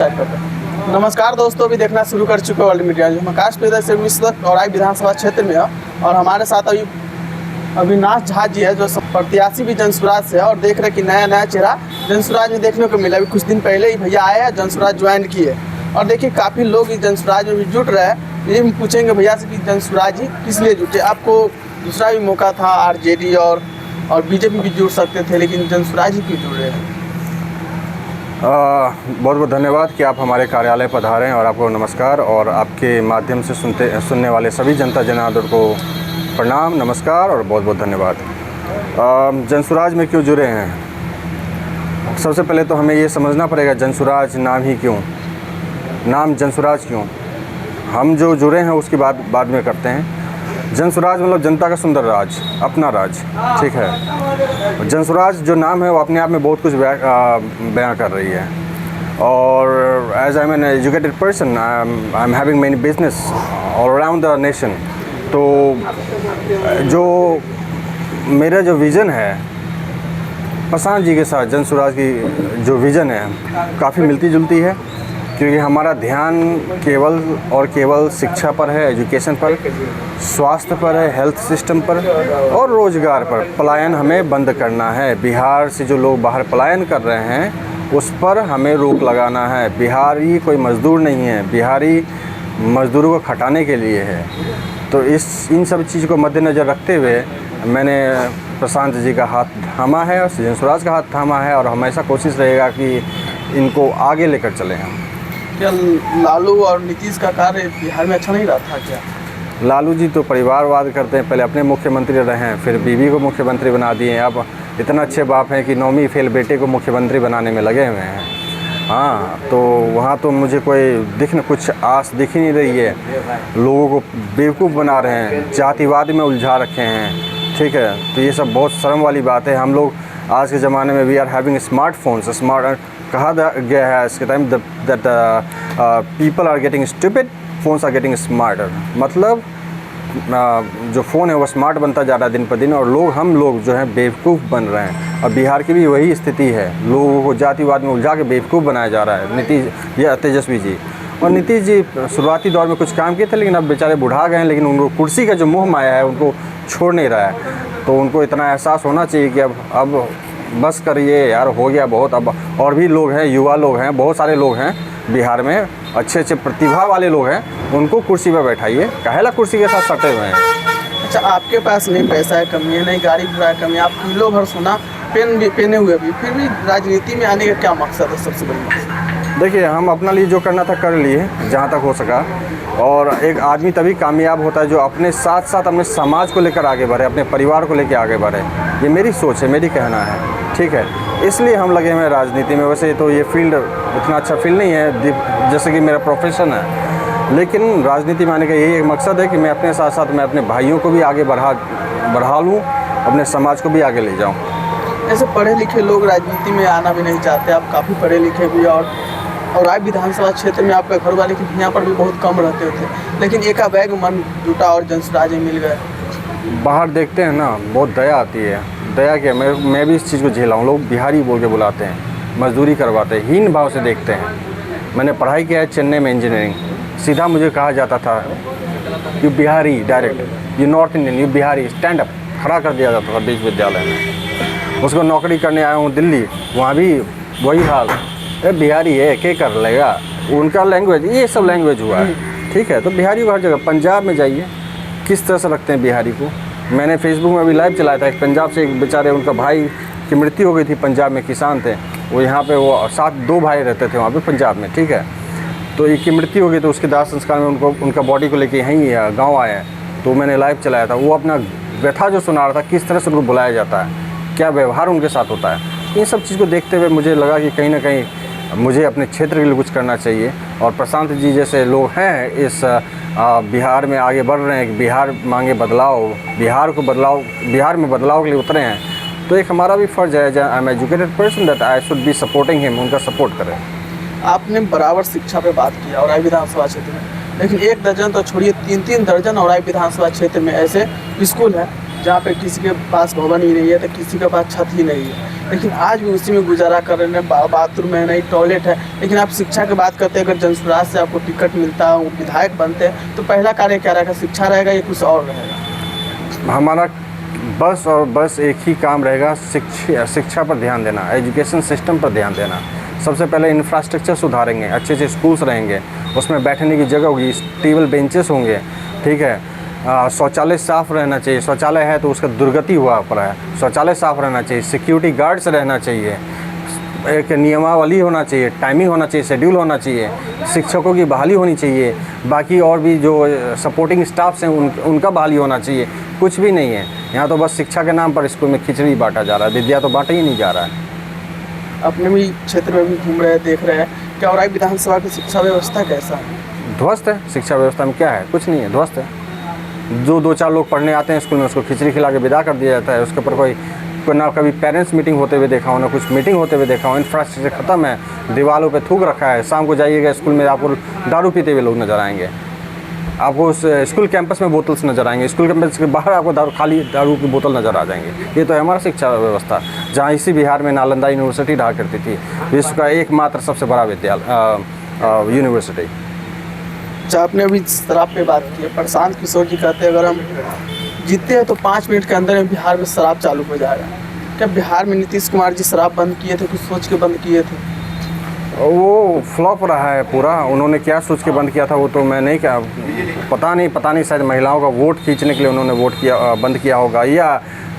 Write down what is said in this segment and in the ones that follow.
नमस्कार दोस्तों, अभी देखना शुरू कर चुके वर्ल्ड मीडिया। जो हम आकाश प्रदेश से और विधानसभा क्षेत्र में है और हमारे साथ अभी अविनाश झा जी है जो प्रत्याशी भी जनसुराज से है और देख रहे कि नया चेहरा जनसुराज में देखने को मिला। अभी कुछ दिन पहले ही भैया आए हैं, जनसुराज ज्वाइन किए और देखिए काफ़ी लोग इस जनसुराज में भी जुट रहे हैं। ये हम पूछेंगे भैया से कि जनसुराज ही किस लिए जुटे। आपको दूसरा भी मौका था, आरजेडी और बीजेपी भी जुड़ सकते थे, लेकिन जनसुराज ही क्यों जुड़ रहे हैं? बहुत बहुत धन्यवाद कि आप हमारे कार्यालय पधारे हैं और आपको नमस्कार और आपके माध्यम से सुनने वाले सभी जनता जनार्दन को प्रणाम, नमस्कार और बहुत बहुत धन्यवाद। जनसुराज में क्यों जुड़े हैं? सबसे पहले तो हमें ये समझना पड़ेगा जनसुराज नाम ही क्यों, नाम जनसुराज क्यों। हम जो जुड़े हैं उसकी बात बाद में करते हैं। जनसुराज मतलब जनता का सुंदर राज, अपना राज, ठीक है। जनसुराज जो नाम है वो अपने आप में बहुत कुछ बयां कर रही है। और as I am an educated person, I am having many business all around the nation. तो जो मेरा जो विज़न है प्रशांत जी के साथ, जनसुराज की जो विज़न है काफ़ी मिलती जुलती है, क्योंकि हमारा ध्यान केवल शिक्षा पर है, एजुकेशन पर, स्वास्थ्य पर है, हेल्थ सिस्टम पर और रोज़गार पर। पलायन हमें बंद करना है। बिहार से जो लोग बाहर पलायन कर रहे हैं उस पर हमें रोक लगाना है। बिहारी कोई मज़दूर नहीं है, बिहारी मज़दूरों को खटाने के लिए है। तो इन सब चीज़ को मद्देनज़र रखते हुए मैंने प्रशांत जी का हाथ थामा है और जनसुराज का हाथ थामा है और हमेशा कोशिश रहेगा कि इनको आगे लेकर चलें हम। क्या लालू और नीतीश का कार्य बिहार में अच्छा नहीं रहा था क्या? लालू जी तो परिवारवाद करते हैं। पहले अपने मुख्यमंत्री रहे हैं, फिर बीवी को मुख्यमंत्री बना दिए। अब इतना अच्छे बाप हैं कि 9वीं फेल बेटे को मुख्यमंत्री बनाने में लगे हुए हैं। हाँ, तो वहाँ तो मुझे कोई कुछ आस दिख ही नहीं रही है। लोगों को बेवकूफ़ बना रहे हैं, जातिवाद में उलझा रखे हैं, ठीक है। तो ये सब बहुत शर्म वाली बात है। हम लोग आज के ज़माने में we are having smartphones. Smart कहा गया है इसके time that people are getting stupid, phones are getting smarter. मतलब जो फ़ोन है वो स्मार्ट बनता जा रहा है दिन पर दिन और हम लोग जो हैं बेवकूफ़ बन रहे हैं। और बिहार की भी वही स्थिति है, लोगों को जातिवाद में उलझा के बेवकूफ़ बनाया जा रहा है। तेजस्वी जी और नीतीश जी शुरुआती दौर में कुछ काम किए थे, लेकिन अब बेचारे बुढ़ा गए हैं। लेकिन उनको कुर्सी का जो मोह माया है उनको छोड़ नहीं रहा है। तो उनको इतना एहसास होना चाहिए कि अब बस करिए यार, हो गया बहुत। अब और भी लोग हैं, युवा लोग हैं, बहुत सारे लोग हैं बिहार में, अच्छे प्रतिभा वाले लोग हैं, उनको कुर्सी पर बैठाइए। काहेला कुर्सी के साथ सटे हुए हैं। अच्छा, आपके पास नहीं पैसा है कमी है, नहीं गाड़ी घोड़ा कमी है, आप किलो भर सोना पहने हुए भी, फिर भी राजनीति में आने का क्या मकसद है? सबसे बड़ी मकसद देखिए, हम अपना लिए जो करना था कर लिए जहाँ तक हो सका। और एक आदमी तभी कामयाब होता है जो अपने साथ साथ अपने समाज को लेकर आगे बढ़े, अपने परिवार को लेकर आगे बढ़े। ये मेरी सोच है, मेरी कहना है, ठीक है। इसलिए हम लगे हुए हैं राजनीति में। वैसे तो ये फील्ड उतना अच्छा फील्ड नहीं है जैसे कि मेरा प्रोफेशन है, लेकिन राजनीति में आने का यही एक मकसद है कि मैं अपने साथ साथ मैं अपने भाइयों को भी आगे बढ़ा लूँ, अपने समाज को भी आगे ले जाऊँ। ऐसे पढ़े लिखे लोग राजनीति में आना भी नहीं चाहते। आप काफ़ी पढ़े लिखे भी और आज विधानसभा क्षेत्र में आपका घर वाले के यहाँ पर भी बहुत कम रहते थे, लेकिन एकाबैग मन जुटा और जनसुराज मिल गए। बाहर देखते हैं ना, बहुत दया आती है। दया क्या, मैं भी इस चीज़ को झेला हूँ। लोग बिहारी बोल के बुलाते हैं, मजदूरी करवाते हैं, हीन भाव से देखते हैं। मैंने पढ़ाई किया है चेन्नई में इंजीनियरिंग। सीधा मुझे कहा जाता था you Bihari, direct you north Indian, you Bihari, stand up, खड़ा कर दिया जाता था विश्वविद्यालय में। उसको नौकरी करने आया हूँ दिल्ली, वहाँ भी वही हाल, अरे बिहारी है क्या कर लेगा, उनका लैंग्वेज, ये सब लैंग्वेज हुआ है, ठीक है। तो बिहारी को हर जगह, पंजाब में जाइए किस तरह से रखते हैं बिहारी को। मैंने फेसबुक में भी लाइव चलाया था। एक पंजाब से एक बेचारे, उनका भाई की मृत्यु हो गई थी, पंजाब में किसान थे वो, यहाँ पे वो साथ 2 भाई रहते थे वहाँ पे पंजाब में, ठीक है। तो एक की मृत्यु हो गई तो उसके दाह संस्कार में उनका बॉडी को लेके यहीं गाँव आए हैं। तो मैंने लाइव चलाया था। वो अपना व्यथा जो सुना रहा था, किस तरह से उनको बुलाया जाता है, क्या व्यवहार उनके साथ होता है। इन सब चीज़ को देखते हुए मुझे लगा कि कहीं ना कहीं मुझे अपने क्षेत्र के लिए कुछ करना चाहिए। और प्रशांत जी जैसे लोग हैं इस बिहार में आगे बढ़ रहे हैं कि बिहार मांगे बदलाव, बिहार में बदलाव के लिए उतरे हैं। तो एक हमारा भी फ़र्ज़ है, I am educated person, that I should be supporting him, उनका सपोर्ट करें। आपने बराबर शिक्षा पे बात किया और विधानसभा क्षेत्र में, लेकिन 1 दर्जन तो छोड़िए 3-3 दर्जन और विधानसभा क्षेत्र में ऐसे स्कूल हैं जहाँ पे किसी के पास भवन ही नहीं है तो किसी के पास छत ही नहीं है, लेकिन आज भी उसी में गुजारा कर रहे हैं। बाथरूम है नहीं, टॉयलेट है। लेकिन आप शिक्षा की बात करते हैं, अगर जनसुराज से आपको टिकट मिलता है, विधायक बनते हैं, तो पहला कार्य क्या रहेगा? शिक्षा रहेगा या कुछ और रहेगा? हमारा बस और बस एक ही काम रहेगा, शिक्षा पर ध्यान देना, एजुकेशन सिस्टम पर ध्यान देना। सबसे पहले इंफ्रास्ट्रक्चर सुधारेंगे, अच्छे अच्छे स्कूल्स रहेंगे, उसमें बैठने की जगह होगी, टेबल बेंचेस होंगे, ठीक है। शौचालय साफ़ रहना चाहिए, शौचालय है तो उसका दुर्गति हुआ पड़ा है, शौचालय साफ़ रहना चाहिए, सिक्योरिटी गार्ड्स रहना चाहिए, एक नियमावली होना चाहिए, टाइमिंग होना चाहिए, शेड्यूल होना चाहिए, शिक्षकों की बहाली होनी चाहिए, बाकी और भी जो सपोर्टिंग स्टाफ्स हैं उनका बहाली होना चाहिए। कुछ भी नहीं है यहाँ तो बस शिक्षा के नाम पर स्कूल में खिचड़ी बांटा जा रहा है, विद्या तो बांटा ही नहीं जा रहा है। अपने भी क्षेत्र में भी घूम रहे हैं, देख रहे हैं, क्या औराई विधानसभा की शिक्षा व्यवस्था कैसा है? ध्वस्त है। शिक्षा व्यवस्था में क्या है? कुछ नहीं है, ध्वस्त है। जो 2-4 लोग पढ़ने आते हैं स्कूल में, उसको खिचड़ी खिला के विदा कर दिया जाता है। उसके ऊपर कोई ना कभी पेरेंट्स मीटिंग होते हुए देखा हो, ना कुछ मीटिंग होते हुए देखा हो। इंफ्रास्ट्रक्चर ख़त्म है, दीवारों पे थूक रखा है। शाम को जाइएगा स्कूल में, आपको दारू पीते हुए लोग नज़र आएंगे, आपको उस स्कूल कैंपस में बोतल्स नज़र आएंगे, स्कूल कैंपस के बाहर आपको खाली दारू की बोतल नज़र आ जाएंगे। ये तो है हमारा शिक्षा व्यवस्था। जहाँ इसी बिहार में नालंदा यूनिवर्सिटी रहा करती थी, विश्व का एकमात्र सबसे बड़ा विद्यालय यूनिवर्सिटी। अच्छा, आपने अभी शराब पे बात की है। प्रशांत किशोर जी कहते हैं अगर हम जीतते हैं तो 5 मिनट के अंदर में बिहार में शराब चालू हो जाएगा। क्या बिहार में नीतीश कुमार जी शराब बंद किए थे, कुछ सोच के बंद किए थे? वो फ्लॉप रहा है पूरा। उन्होंने क्या सोच के बंद किया था वो तो मैं नहीं, क्या पता नहीं शायद महिलाओं का वोट खींचने के लिए उन्होंने बंद किया होगा, या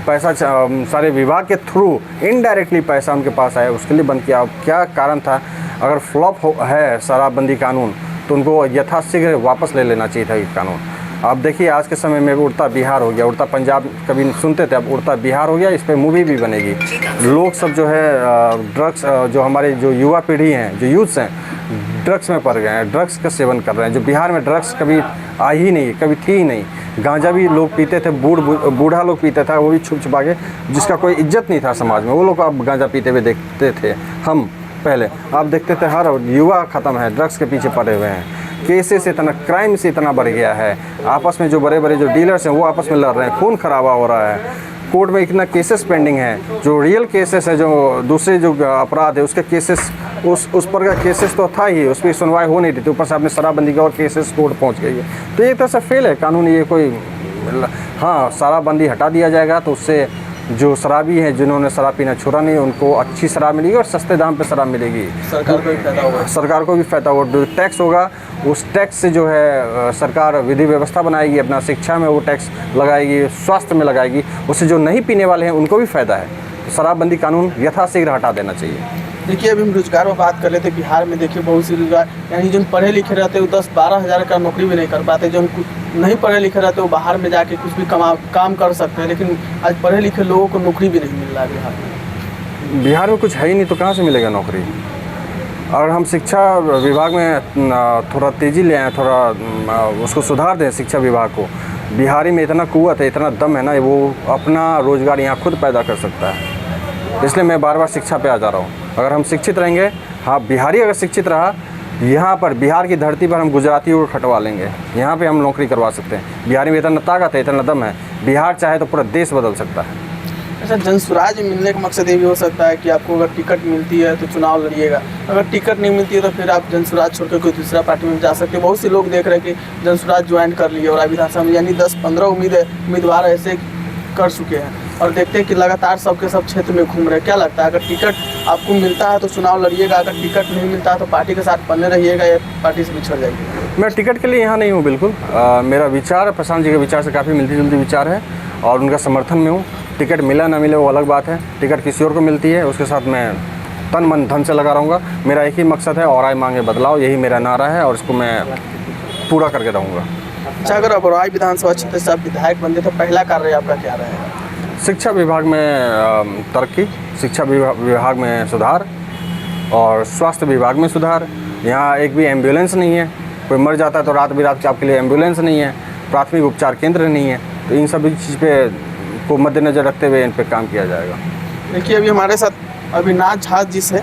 पैसा सारे विभाग के थ्रू इनडायरेक्टली पैसा उनके पास आया उसके लिए बंद किया। क्या कारण था? अगर फ्लॉप है शराबबंदी कानून तो उनको यथाशीघ्र वापस ले लेना चाहिए था ये कानून। आप देखिए आज के समय में उड़ता बिहार हो गया, उड़ता पंजाब कभी सुनते थे, अब उड़ता बिहार हो गया। इस पर मूवी भी बनेगी। लोग सब जो है ड्रग्स, जो हमारे जो युवा पीढ़ी हैं, जो यूथ्स हैं, ड्रग्स में पड़ गए हैं, ड्रग्स का सेवन कर रहे हैं। जो बिहार में ड्रग्स कभी आई ही नहीं, कभी थी ही नहीं। गांजा भी लोग पीते थे, बूढ़ा लोग पीते था, वो भी छुप छुपा के, जिसका कोई इज्जत नहीं था समाज में, वो लोग अब गांजा पीते हुए देखते थे हम पहले। आप देखते थे हर युवा ख़त्म है, ड्रग्स के पीछे पड़े हुए हैं। केसेस इतना, क्राइम से इतना बढ़ गया है। आपस में जो बड़े बड़े जो डीलर्स हैं वो आपस में लड़ रहे हैं, खून खराबा हो रहा है। कोर्ट में इतना केसेस पेंडिंग है। जो रियल केसेस है, जो दूसरे जो अपराध है उसके केसेस, उस पर का केसेस तो था ही, उस पर सुनवाई हो नहीं रही थी। ऊपर से आपने शराबबंदी का और केसेस कोर्ट पहुंच गई है। तो एक तरह से फेल है कानून ये। कोई हाँ, शराबबंदी हटा दिया जाएगा तो उससे जो शराबी हैं, जिन्होंने शराब पीना छोड़ा नहीं, उनको अच्छी शराब मिलेगी और सस्ते दाम पे शराब मिलेगी। सरकार को भी फायदा होगा। सरकार को भी फायदा होगा। जो टैक्स होगा उस टैक्स से जो है सरकार विधि व्यवस्था बनाएगी, अपना शिक्षा में वो टैक्स लगाएगी, स्वास्थ्य में लगाएगी। उससे जो नहीं पीने वाले हैं उनको भी फ़ायदा है। तो शराबबंदी कानून यथाशीघ्र हटा देना चाहिए। देखिए, अभी हम रोजगार में बात कर रहे थे। बिहार में देखिए बहुत सी रोजगार, यानी जो पढ़े लिखे रहते हैं वो 10-12 हज़ार का नौकरी भी नहीं कर पाते। जो नहीं पढ़े लिखे रहते वो बाहर में जाके कुछ भी काम कर सकते हैं, लेकिन आज पढ़े लिखे लोगों को नौकरी भी नहीं मिल रहा है बिहार में। बिहार में कुछ है ही नहीं तो कहाँ से मिलेगा नौकरी? और हम शिक्षा विभाग में थोड़ा तेज़ी ले आएँ, थोड़ा उसको सुधार दें शिक्षा विभाग को। बिहारी में इतना कुव्वत है, इतना दम है ना, वो अपना रोज़गार यहाँ खुद पैदा कर सकता है। इसलिए मैं बार बार शिक्षा पे आ जा रहा हूँ। अगर हम शिक्षित रहेंगे, हाँ, बिहारी अगर शिक्षित रहा, यहाँ पर बिहार की धरती पर हम गुजरातियों को खटवा लेंगे। यहाँ पे हम नौकरी करवा सकते हैं। बिहारी में इतना ताकत है, इतना दम है, बिहार चाहे तो पूरा देश बदल सकता है। अच्छा, जनसुराज मिलने का मकसद ये भी हो सकता है कि आपको अगर टिकट मिलती है तो चुनाव लड़िएगा, अगर टिकट नहीं मिलती है तो फिर आप जनसुराज छोड़कर कोई दूसरा पार्टी में जा सकते हैं। बहुत से लोग देख रहे हैं कि जनसुराज ज्वाइन कर लिए और अभी विधानसभा में यानी 10-15 उम्मीदवार ऐसे कर चुके हैं और देखते हैं कि लगातार सबके सब क्षेत्र में घूम रहे हैं। क्या लगता है, अगर टिकट आपको मिलता है तो चुनाव लड़िएगा, अगर टिकट नहीं मिलता है तो पार्टी के साथ बने रहिएगा या पार्टी से बिछड़ जाएगी? मैं टिकट के लिए यहाँ नहीं हूँ बिल्कुल। मेरा विचार प्रशांत जी के विचार से काफ़ी मिलती जुलती विचार है और उनका समर्थन में हूँ। टिकट मिला ना मिले वो अलग बात है। टिकट किसी और को मिलती है, उसके साथ मैं तन मन धन से लगा रहूँगा। मेरा एक ही मकसद है, और आय मांगे बदलाव, यही मेरा नारा है और इसको मैं पूरा करके रहूँगा। अच्छा, अगर औराई विधानसभा क्षेत्र से आप विधायक बनते तो पहला कार्य आपका क्या रहेगा? शिक्षा विभाग में तरक्की, शिक्षा विभाग में सुधार और स्वास्थ्य विभाग में सुधार। यहाँ एक भी एम्बुलेंस नहीं है, कोई मर जाता है तो रात बिरात आपके लिए एम्बुलेंस नहीं है, प्राथमिक उपचार केंद्र नहीं है। तो इन सभी चीज़ पे को मद्देनज़र रखते हुए इन पे काम किया जाएगा। देखिए, अभी हमारे साथ अविनाश झा जी से,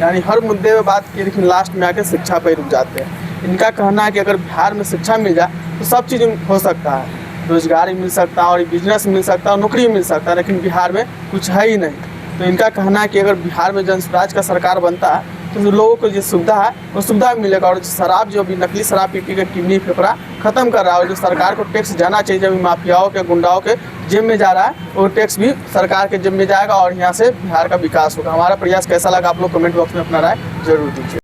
यानी हर मुद्दे पे बात की लेकिन लास्ट में आके शिक्षा पर रुक जाते हैं। इनका कहना है कि अगर बिहार में शिक्षा मिल जाए तो सब चीज़ हो सकता है। रोजगार मिल सकता है और बिजनेस मिल सकता है और नौकरी मिल सकता है, लेकिन बिहार में कुछ है ही नहीं। तो इनका कहना है कि अगर बिहार में जनस्वराज का सरकार बनता है तो जो लोगों को जो सुविधा है वो सुविधा मिलेगा, और शराब जो अभी नकली शराब पी के किडनी फेफड़ा खत्म कर रहा है, और जो सरकार को टैक्स जाना चाहिए जब माफियाओं के गुंडाओं के जेब में जा रहा है, वो टैक्स भी सरकार के जेब में जाएगा और यहाँ से बिहार का विकास होगा। हमारा प्रयास कैसा लगा आप लोग कमेंट बॉक्स में अपना राय जरूर दीजिए।